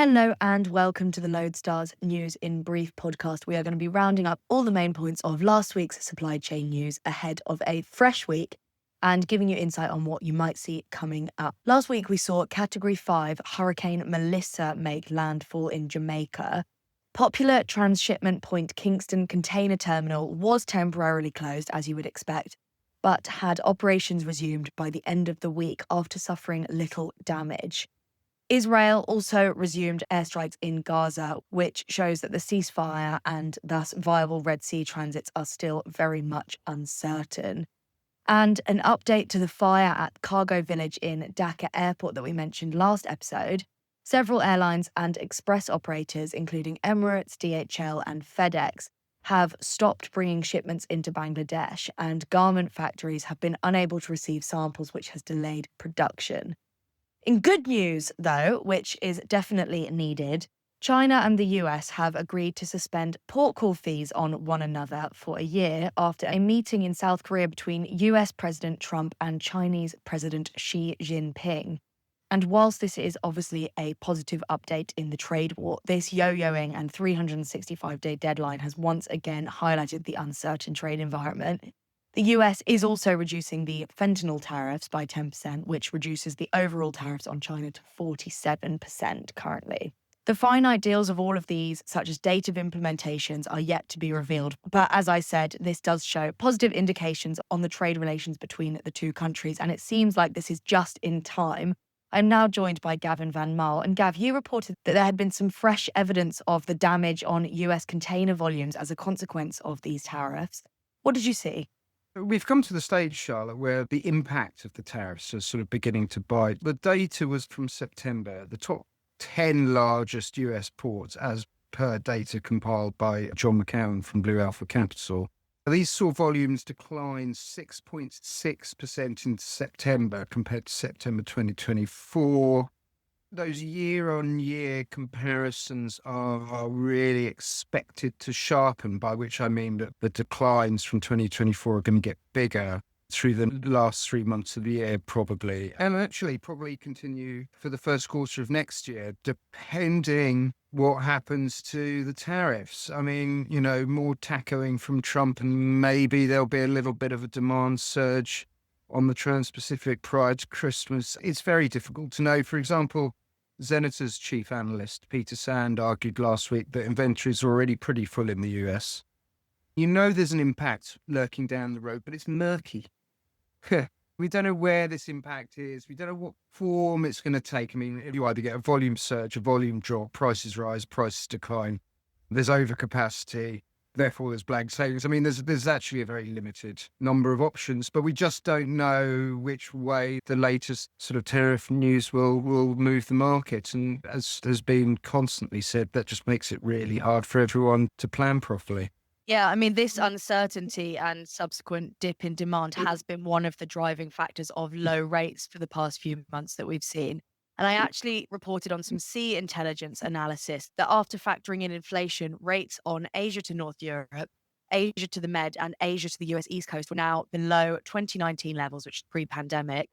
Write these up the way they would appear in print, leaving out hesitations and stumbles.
Hello and welcome to the Lodestar's News in Brief podcast. We are going to be rounding up all the main points of last week's supply chain news ahead of a fresh week and giving you insight on what you might see coming up. Last week we saw Category 5 Hurricane Melissa make landfall in Jamaica. Popular transshipment point Kingston container terminal was temporarily closed, as you would expect, but had operations resumed by the end of the week after suffering little damage. Israel also resumed airstrikes in Gaza, which shows that the ceasefire and thus viable Red Sea transits are still very much uncertain. And an update to the fire at Cargo Village in Dhaka Airport that we mentioned last episode. Several airlines and express operators, including Emirates, DHL, and FedEx, have stopped bringing shipments into Bangladesh, and garment factories have been unable to receive samples, which has delayed production. In good news, though, which is definitely needed, China and the US have agreed to suspend port call fees on one another for a year after a meeting in South Korea between US President Trump and Chinese President Xi Jinping. And whilst this is obviously a positive update in the trade war, this yo-yoing and 365-day deadline has once again highlighted the uncertain trade environment. The US is also reducing the fentanyl tariffs by 10%, which reduces the overall tariffs on China to 47% currently. The finite deals of all of these, such as date of implementations, are yet to be revealed. But as I said, this does show positive indications on the trade relations between the two countries, and it seems like this is just in time. I'm now joined by Gavin van Marle. And Gav, you reported that there had been some fresh evidence of the damage on US container volumes as a consequence of these tariffs. What did you see? We've come to the stage, Charlotte, where the impact of the tariffs is sort of beginning to bite. The data was from September, the top 10 largest US ports, as per data compiled by John McCowan from Blue Alpha Capital. These saw volumes decline 6.6% in September compared to September 2024. Those year-on-year comparisons are really expected to sharpen, by which I mean that the declines from 2024 are going to get bigger through the last 3 months of the year, probably, and actually probably continue for the first quarter of next year, depending what happens to the tariffs. I mean, more tacoing from Trump, and maybe there'll be a little bit of a demand surge on the Trans-Pacific prior to Christmas. It's very difficult to know. For example, Zenita's chief analyst, Peter Sand, argued last week that inventories are already pretty full in the US. There's an impact lurking down the road, but it's murky. We don't know where this impact is. We don't know what form it's going to take. I mean, you either get a volume surge, a volume drop, prices rise, prices decline. There's overcapacity. Therefore, there's blank sailings. I mean, there's actually a very limited number of options, but we just don't know which way the latest sort of tariff news will move the market. And as has been constantly said, that just makes it really hard for everyone to plan properly. Yeah, I mean, this uncertainty and subsequent dip in demand has been one of the driving factors of low rates for the past few months that we've seen. And I actually reported on some sea intelligence analysis that after factoring in inflation, rates on Asia to North Europe, Asia to the Med, and Asia to the US East Coast were now below 2019 levels, which is pre-pandemic,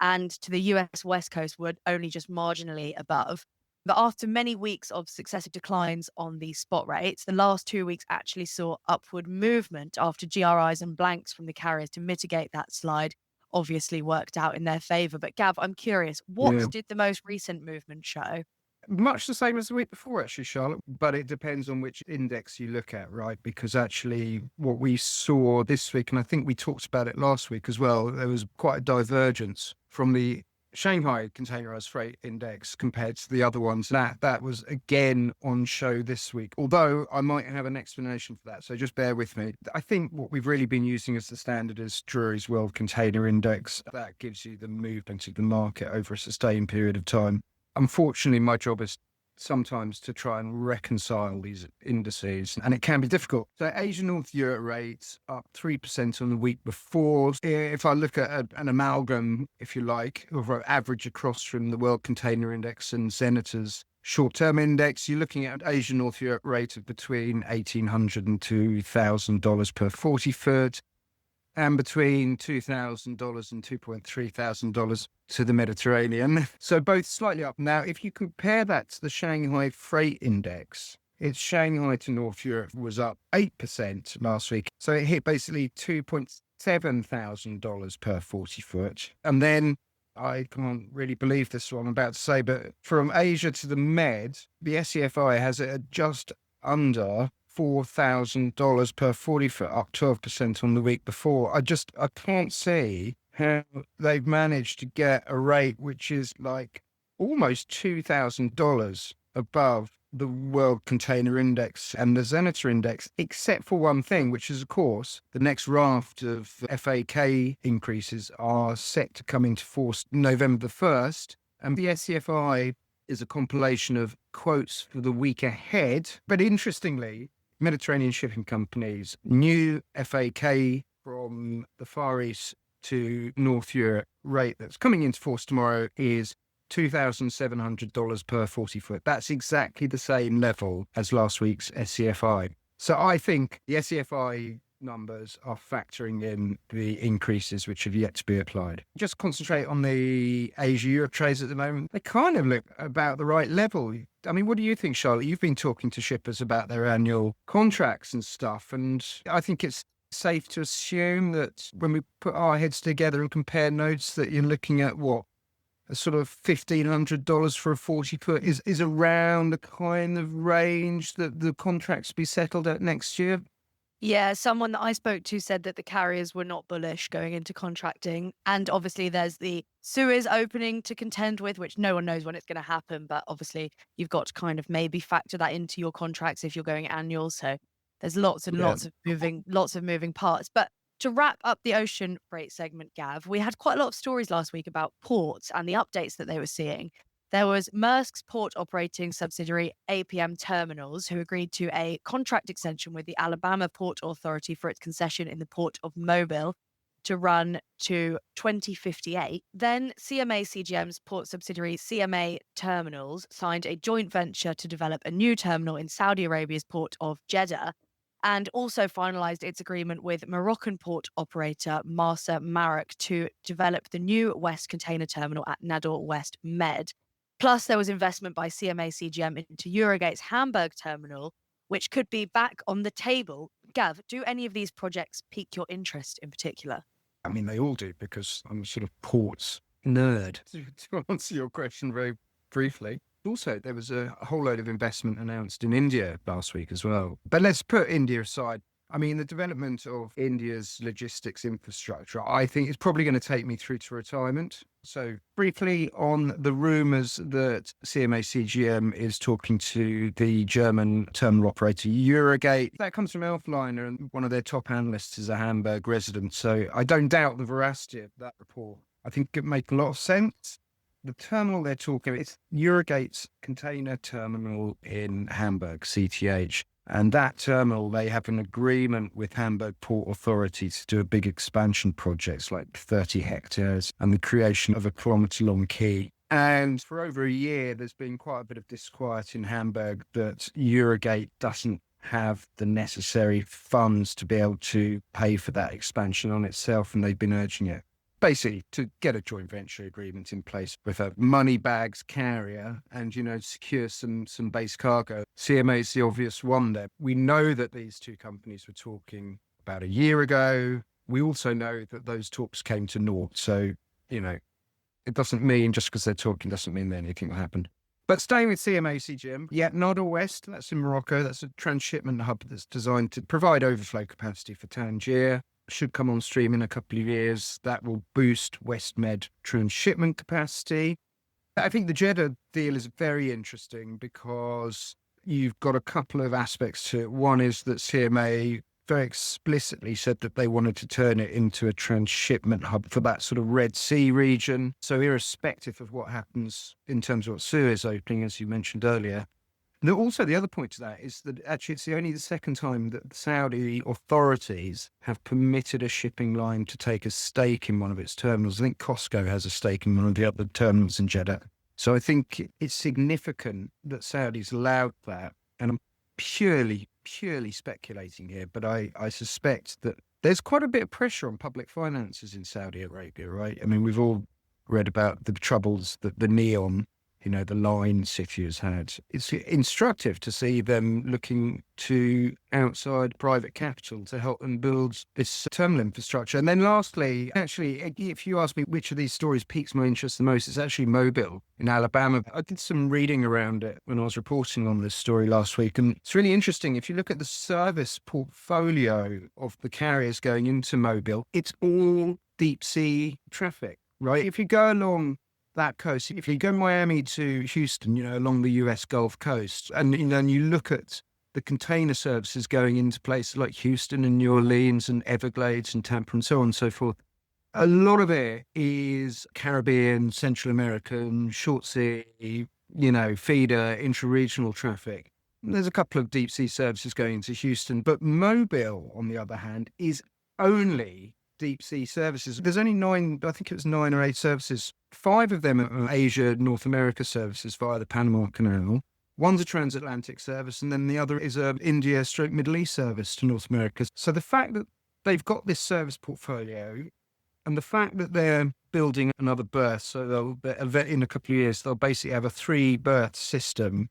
and to the US West Coast were only just marginally above. But after many weeks of successive declines on these spot rates, the last 2 weeks actually saw upward movement after GRIs and blanks from the carriers to mitigate that slide obviously worked out in their favour. But Gav, I'm curious, what did the most recent movement show? Much the same as the week before, actually, Charlotte, but it depends on which index you look at, right? Because actually what we saw this week, and I think we talked about it last week as well, there was quite a divergence from the Shanghai Containerized Freight Index compared to the other ones. That was again on show this week, although I might have an explanation for that, so just bear with me. I think what we've really been using as the standard is Drury's World Container Index. That gives you the movement of the market over a sustained period of time. Unfortunately, my job is sometimes to try and reconcile these indices, and it can be difficult. So Asia North Europe rates up 3% on the week before. If I look at an amalgam, if you like, of an average across from the World Container Index and Zenita's short-term index, you're looking at an Asia North Europe rate of between $1,800 and $2,000 per 40 foot. and between $2,000 and $2,300 to the Mediterranean. So both slightly up. Now, if you compare that to the Shanghai Freight Index, its Shanghai to North Europe was up 8% last week. So it hit basically $2,700 per 40 foot. And then I can't really believe this what I'm about to say, but from Asia to the Med, the SEFI has it at just under $4,000 per 40 foot, up 12% on the week before. I can't see how they've managed to get a rate which is like almost $2,000 above the World Container Index and the Zenith Index, except for one thing, which is, of course, the next raft of FAK increases are set to come into force November the 1st. And the SCFI is a compilation of quotes for the week ahead. But interestingly, Mediterranean shipping companies' new FAK from the Far East to North Europe rate that's coming into force tomorrow is $2,700 per 40 foot. That's exactly the same level as last week's SCFI. So I think the SCFI numbers are factoring in the increases which have yet to be applied. Just concentrate on the Asia-Europe trades at the moment. They kind of look about the right level. I mean, what do you think, Charlotte? You've been talking to shippers about their annual contracts and stuff, and I think it's safe to assume that when we put our heads together and compare notes that you're looking at what? A sort of $1,500 for a 40 foot is around the kind of range that the contracts be settled at next year. Yeah, someone that I spoke to said that the carriers were not bullish going into contracting. And obviously there's the Suez opening to contend with, which no one knows when it's going to happen. But obviously you've got to kind of maybe factor that into your contracts if you're going annual. So there's lots and lots of moving parts. But to wrap up the ocean freight segment, Gav, we had quite a lot of stories last week about ports and the updates that they were seeing. There was Maersk's port operating subsidiary APM Terminals, who agreed to a contract extension with the Alabama Port Authority for its concession in the port of Mobile to run to 2058. Then CMA CGM's port subsidiary CMA Terminals signed a joint venture to develop a new terminal in Saudi Arabia's port of Jeddah, and also finalised its agreement with Moroccan port operator Marsa Marak to develop the new West Container Terminal at Nador West Med. Plus, there was investment by CMA CGM into Eurogate's Hamburg terminal, which could be back on the table. Gav, do any of these projects pique your interest in particular? I mean, they all do, because I'm a sort of ports nerd. To answer your question very briefly. Also, there was a whole load of investment announced in India last week as well. But let's put India aside. I mean, the development of India's logistics infrastructure, I think, is probably going to take me through to retirement. So briefly on the rumours that CMA CGM is talking to the German terminal operator Eurogate. That comes from Elfliner, and one of their top analysts is a Hamburg resident. So I don't doubt the veracity of that report. I think it makes a lot of sense. The terminal they're talking about, it's Eurogate's container terminal in Hamburg, CTH. And that terminal, they have an agreement with Hamburg Port Authority to do a big expansion project, like 30 hectares, and the creation of a kilometre-long quay. And for over a year, there's been quite a bit of disquiet in Hamburg that Eurogate doesn't have the necessary funds to be able to pay for that expansion on itself, and they've been urging it. Basically, to get a joint venture agreement in place with a money bags carrier and, secure some base cargo. CMA is the obvious one there. We know that these two companies were talking about a year ago. We also know that those talks came to naught. So, it doesn't mean just because they're talking doesn't mean that anything will happen. But staying with CMA CGM, Nador West, that's in Morocco. That's a transshipment hub that's designed to provide overflow capacity for Tangier. Should come on stream in a couple of years. That will boost West Med transshipment capacity. I think the Jeddah deal is very interesting because you've got a couple of aspects to it. One is that CMA very explicitly said that they wanted to turn it into a transshipment hub for that sort of Red Sea region. So irrespective of what happens in terms of Suez opening, as you mentioned earlier. Also, the other point to that is that actually it's only the second time that the Saudi authorities have permitted a shipping line to take a stake in one of its terminals. I think Costco has a stake in one of the other terminals in Jeddah. So I think it's significant that Saudi's allowed that. And I'm purely speculating here, but I suspect that There's quite a bit of pressure on public finances in Saudi Arabia, right? I mean, we've all read about the troubles that the Neom, the line city has had. It's instructive to see them looking to outside private capital to help them build this terminal infrastructure. And then lastly, actually, if you ask me which of these stories piques my interest the most, it's actually Mobile in Alabama. I did some reading around it when I was reporting on this story last week. And it's really interesting. If you look at the service portfolio of the carriers going into Mobile, it's all deep sea traffic, right? If you go along that coast, if you go Miami to Houston, along the US Gulf Coast, and you look at the container services going into places like Houston and New Orleans and Everglades and Tampa and so on and so forth, a lot of it is Caribbean, Central American, short sea, feeder, intra-regional traffic. There's a couple of deep sea services going into Houston, but Mobile, on the other hand, is only deep sea services. There's only 9, I think it was 9 or 8 services. 5 of them are Asia, North America services via the Panama Canal. One's a transatlantic service, and then the other is a India/Middle East service to North America. So the fact that they've got this service portfolio, and the fact that they're building another berth, so in a couple of years, they'll basically have a 3-berth system,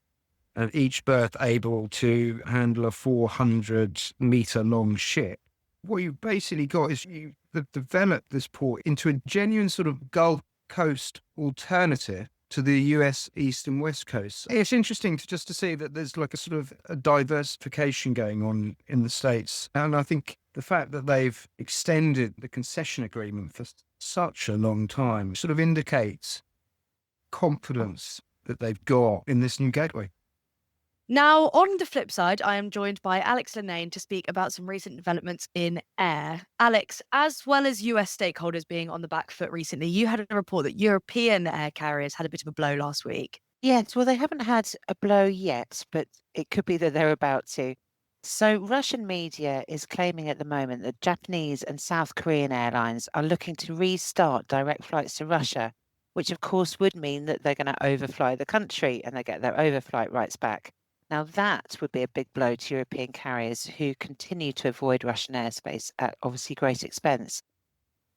and each berth able to handle a 400-meter long ship. What you've basically got is you've developed this port into a genuine sort of Gulf Coast alternative to the US East and West Coast. It's interesting to see that there's like a sort of a diversification going on in the States. And I think the fact that they've extended the concession agreement for such a long time sort of indicates confidence that they've got in this new gateway. Now, on the flip side, I am joined by Alex Linnane to speak about some recent developments in air. Alex, as well as US stakeholders being on the back foot recently, you had a report that European air carriers had a bit of a blow last week. Yes, well, they haven't had a blow yet, but it could be that they're about to. So Russian media is claiming at the moment that Japanese and South Korean airlines are looking to restart direct flights to Russia, which of course would mean that they're going to overfly the country and they get their overflight rights back. Now, that would be a big blow to European carriers who continue to avoid Russian airspace at obviously great expense.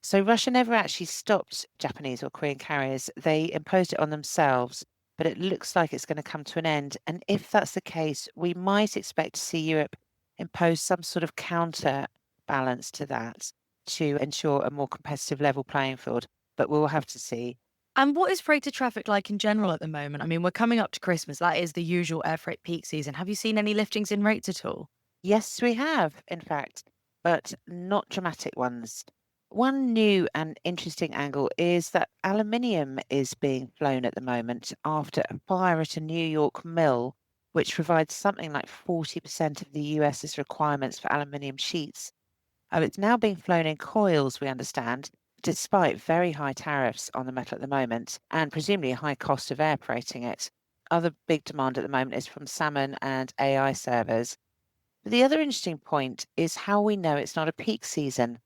So Russia never actually stopped Japanese or Korean carriers. They imposed it on themselves, but it looks like it's going to come to an end. And if that's the case, we might expect to see Europe impose some sort of counterbalance to that to ensure a more competitive level playing field. But we'll have to see. And what is freighter traffic like in general at the moment? I mean, we're coming up to Christmas. That is the usual air freight peak season. Have you seen any liftings in rates at all? Yes, we have, in fact, but not dramatic ones. One new and interesting angle is that aluminium is being flown at the moment after a fire at a New York mill, which provides something like 40% of the US's requirements for aluminium sheets. It's now being flown in coils, we understand, despite very high tariffs on the metal at the moment and presumably a high cost of air freighting it. Other big demand at the moment is from salmon and AI servers. But the other interesting point is how we know it's not a peak season.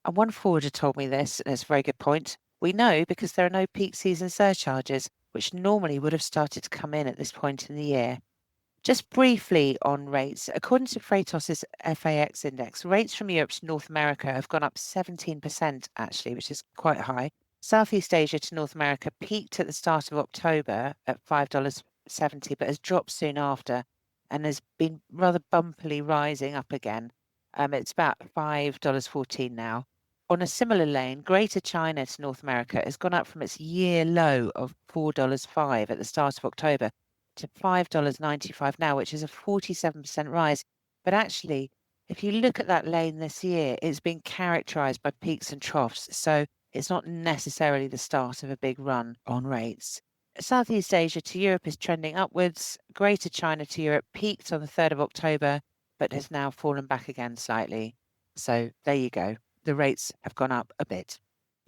And one forwarder told me this, and it's a very good point. We know because there are no peak season surcharges, which normally would have started to come in at this point in the year. Just briefly on rates, according to Freightos's FAX index, rates from Europe to North America have gone up 17% actually, which is quite high. Southeast Asia to North America peaked at the start of October at $5.70, but has dropped soon after and has been rather bumpily rising up again. It's about $5.14 now. On a similar lane, Greater China to North America has gone up from its year low of $4.05 at the start of October to $5.95 now, which is a 47% rise. But actually, if you look at that lane this year, it's been characterized by peaks and troughs. So it's not necessarily the start of a big run on rates. Southeast Asia to Europe is trending upwards. Greater China to Europe peaked on the 3rd of October, but has now fallen back again slightly. So there you go. The rates have gone up a bit.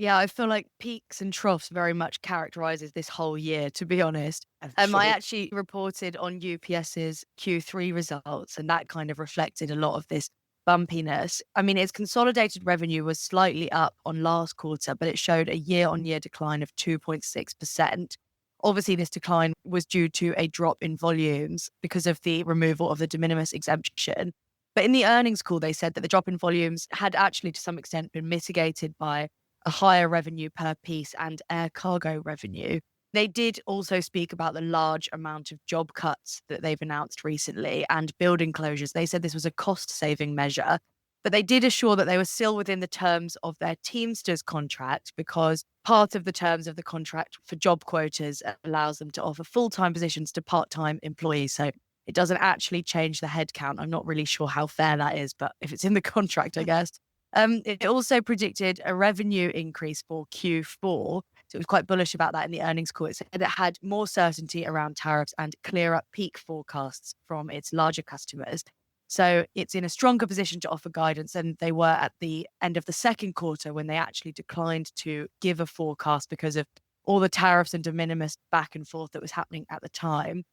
Yeah, I feel like peaks and troughs very much characterizes this whole year, to be honest. I actually reported on UPS's Q3 results, and that kind of reflected a lot of this bumpiness. I mean, its consolidated revenue was slightly up on last quarter, but it showed a year-on-year decline of 2.6%. Obviously, this decline was due to a drop in volumes because of the removal of the de minimis exemption. But in the earnings call, they said that the drop in volumes had actually to some extent been mitigated by a higher revenue per piece and air cargo revenue. They did also speak about the large amount of job cuts that they've announced recently and building closures. They said this was a cost-saving measure, but they did assure that they were still within the terms of their Teamsters contract, because part of the terms of the contract for job quotas allows them to offer full-time positions to part-time employees. So it doesn't actually change the headcount. I'm not really sure how fair that is, but if it's in the contract, I guess. It also predicted a revenue increase for Q4. So it was quite bullish about that in the earnings call. It said it had more certainty around tariffs and clearer peak forecasts from its larger customers. So it's in a stronger position to offer guidance than they were at the end of the second quarter, when they actually declined to give a forecast because of all the tariffs and de minimis back and forth that was happening at the time.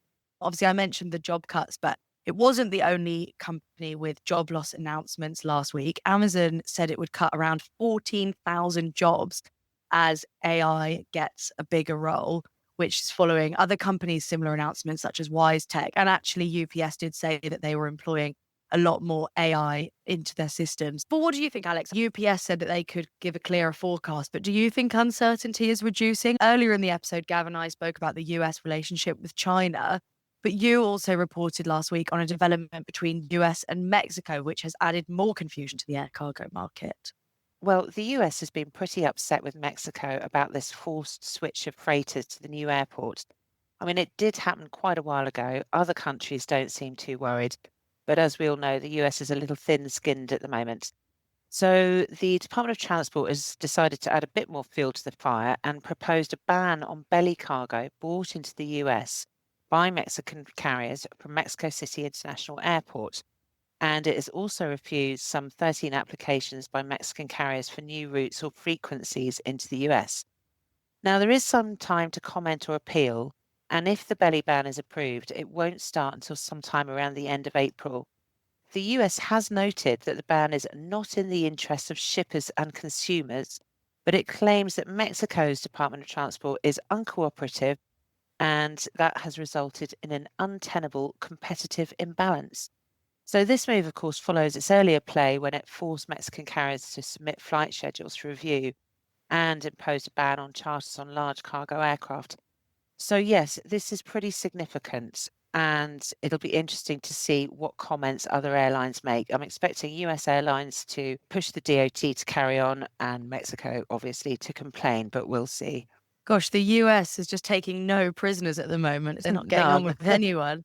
Obviously, I mentioned the job cuts, but it wasn't the only company with job loss announcements last week. Amazon said it would cut around 14,000 jobs as AI gets a bigger role, which is following other companies' similar announcements, such as Wise Tech. And actually, UPS did say that they were employing a lot more AI into their systems. But what do you think, Alex? UPS said that they could give a clearer forecast, but do you think uncertainty is reducing? Earlier in the episode, Gavin and I spoke about the US relationship with China, but you also reported last week on a development between US and Mexico, which has added more confusion to the air cargo market. Well, the US has been pretty upset with Mexico about this forced switch of freighters to the new airport. I mean, it did happen quite a while ago. Other countries don't seem too worried. But as we all know, the US is a little thin-skinned at the moment. So the Department of Transport has decided to add a bit more fuel to the fire and proposed a ban on belly cargo brought into the US by Mexican carriers from Mexico City International Airport. And it has also refused some 13 applications by Mexican carriers for new routes or frequencies into the US. Now, there is some time to comment or appeal, and if the belly ban is approved, it won't start until sometime around the end of April. The US has noted that the ban is not in the interests of shippers and consumers, but it claims that Mexico's Department of Transport is uncooperative, and that has resulted in an untenable competitive imbalance. So this move, of course, follows its earlier play when it forced Mexican carriers to submit flight schedules for review and imposed a ban on charters on large cargo aircraft. So yes, this is pretty significant, and it'll be interesting to see what comments other airlines make. I'm expecting US airlines to push the DOT to carry on and Mexico, obviously, to complain, but we'll see. Gosh, the US is just taking no prisoners at the moment. They're not getting on None. with anyone.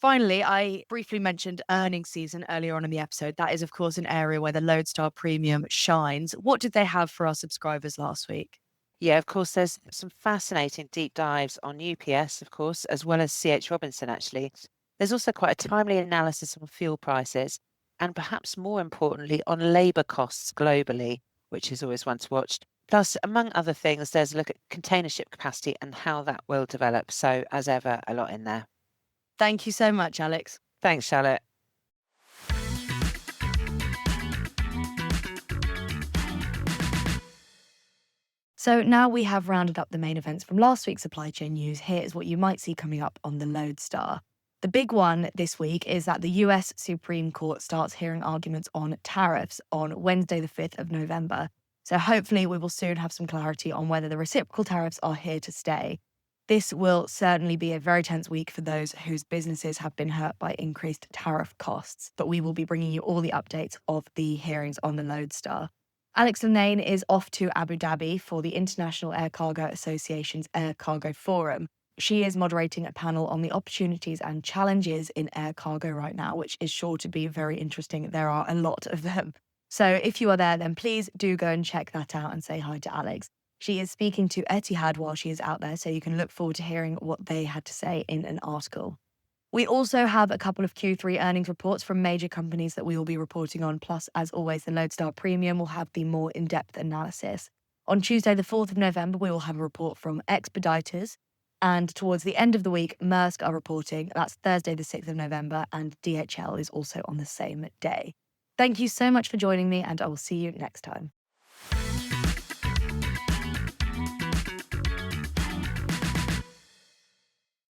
Finally, I briefly mentioned earnings season earlier on in the episode. That is, of course, an area where the Lodestar Premium shines. What did they have for our subscribers last week? Yeah, of course, there's some fascinating deep dives on UPS, of course, as well as CH Robinson, actually. There's also quite a timely analysis on fuel prices, and perhaps more importantly, on labour costs globally, which is always one to watch. Plus, among other things, there's a look at container ship capacity and how that will develop. So, as ever, a lot in there. Thank you so much, Alex. Thanks, Charlotte. So now we have rounded up the main events from last week's supply chain news. Here is what you might see coming up on the Lodestar. The big one this week is that the US Supreme Court starts hearing arguments on tariffs on Wednesday, the 5th of November. So hopefully we will soon have some clarity on whether the reciprocal tariffs are here to stay. This will certainly be a very tense week for those whose businesses have been hurt by increased tariff costs, but we will be bringing you all the updates of the hearings on the Lodestar. Alex Linnane is off to Abu Dhabi for the International Air Cargo Association's Air Cargo Forum. She is moderating a panel on the opportunities and challenges in air cargo right now, which is sure to be very interesting. There are a lot of them. So if you are there, then please do go and check that out and say hi to Alex. She is speaking to Etihad while she is out there, so you can look forward to hearing what they had to say in an article. We also have a couple of Q3 earnings reports from major companies that we will be reporting on. Plus, as always, the Lodestar Premium will have the more in-depth analysis. On Tuesday, the 4th of November, we will have a report from Expeditors. And towards the end of the week, Maersk are reporting. That's Thursday, the 6th of November, and DHL is also on the same day. Thank you so much for joining me, and I will see you next time.